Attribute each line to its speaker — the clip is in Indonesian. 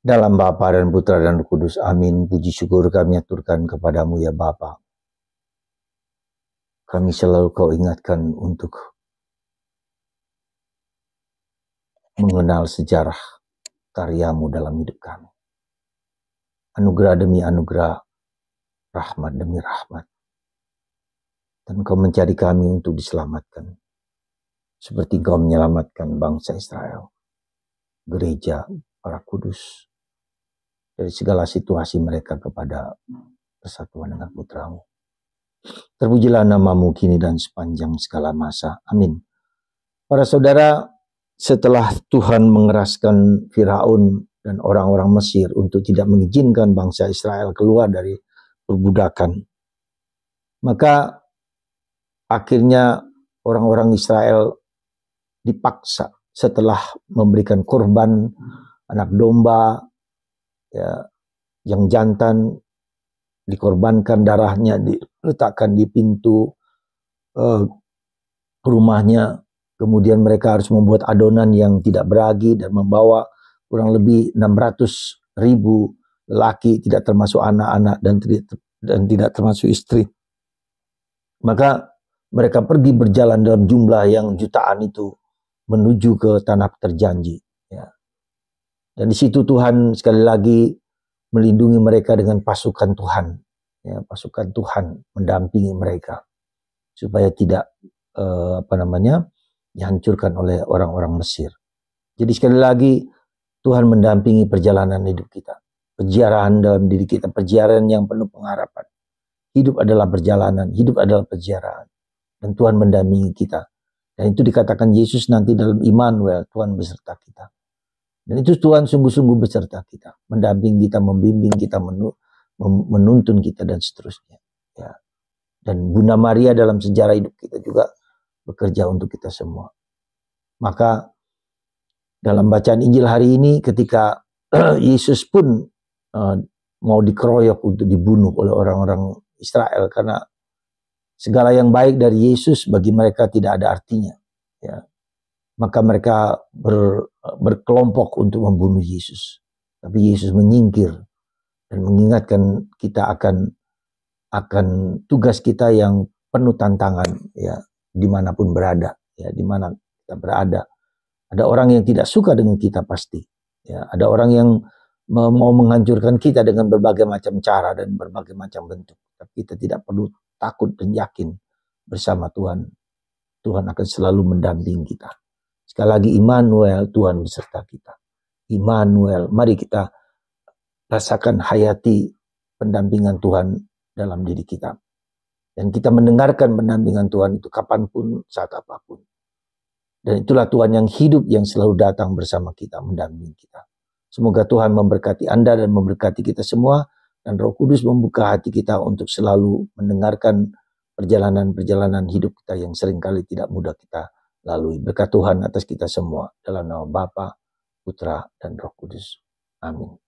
Speaker 1: Dalam Bapa dan Putra dan Roh Kudus. Amin. Puji syukur kami aturkan kepadamu ya Bapa. Kami selalu kau ingatkan untuk mengenal sejarah karyamu dalam hidup kami. Anugerah demi anugerah, rahmat demi rahmat. Dan kau mencari kami untuk diselamatkan. Seperti kau menyelamatkan bangsa Israel, gereja, para kudus, dari segala situasi mereka kepada persatuan dengan putramu. Terpujilah namamu kini dan sepanjang segala masa. Amin. Para saudara, setelah Tuhan mengeraskan Firaun dan orang-orang Mesir untuk tidak mengizinkan bangsa Israel keluar dari perbudakan, maka akhirnya orang-orang Israel dipaksa setelah memberikan korban anak domba ya, yang jantan, dikorbankan, darahnya diletakkan di pintu rumahnya. Kemudian mereka harus membuat adonan yang tidak beragi dan membawa kurang lebih 600.000 lelaki, tidak termasuk anak-anak dan tidak termasuk istri. Maka mereka pergi berjalan dalam jumlah yang jutaan itu menuju ke tanah terjanji. Ya. Dan di situ Tuhan sekali lagi melindungi mereka dengan pasukan Tuhan. Ya, pasukan Tuhan mendampingi mereka supaya tidak dihancurkan oleh orang-orang Mesir. Jadi sekali lagi Tuhan mendampingi perjalanan hidup kita. Perjalanan dalam diri kita, perjalanan yang penuh pengharapan. Hidup adalah perjalanan, hidup adalah perjalanan. Dan Tuhan mendampingi kita. Dan itu dikatakan Yesus nanti dalam Immanuel, Tuhan beserta kita. Dan itu Tuhan sungguh-sungguh beserta kita. Mendampingi kita, membimbing kita, menuntun kita dan seterusnya. Ya. Dan Bunda Maria dalam sejarah hidup kita juga bekerja untuk kita semua. Maka dalam bacaan Injil hari ini ketika Yesus pun mau dikeroyok untuk dibunuh oleh orang-orang Israel karena segala yang baik dari Yesus bagi mereka tidak ada artinya. Ya. Maka mereka berkelompok untuk membunuh Yesus. Tapi Yesus menyingkir dan mengingatkan kita akan tugas kita yang penuh tantangan ya, dimanapun berada, ya, dimana kita berada. Ada orang yang tidak suka dengan kita pasti, ya, ada orang yang mau menghancurkan kita dengan berbagai macam cara dan berbagai macam bentuk. Tapi kita tidak perlu takut dan yakin bersama Tuhan. Tuhan akan selalu mendampingi kita. Sekali lagi Immanuel, Tuhan beserta kita. Immanuel, mari kita rasakan, hayati pendampingan Tuhan dalam diri kita. Dan kita mendengarkan pendampingan Tuhan itu kapanpun, saat apapun. Dan itulah Tuhan yang hidup, yang selalu datang bersama kita, mendampingi kita. Semoga Tuhan memberkati Anda dan memberkati kita semua. Dan Roh Kudus membuka hati kita untuk selalu mendengarkan perjalanan-perjalanan hidup kita yang seringkali tidak mudah kita lalui. Berkat Tuhan atas kita semua. Dalam nama Bapa, Putra, dan Roh Kudus. Amin.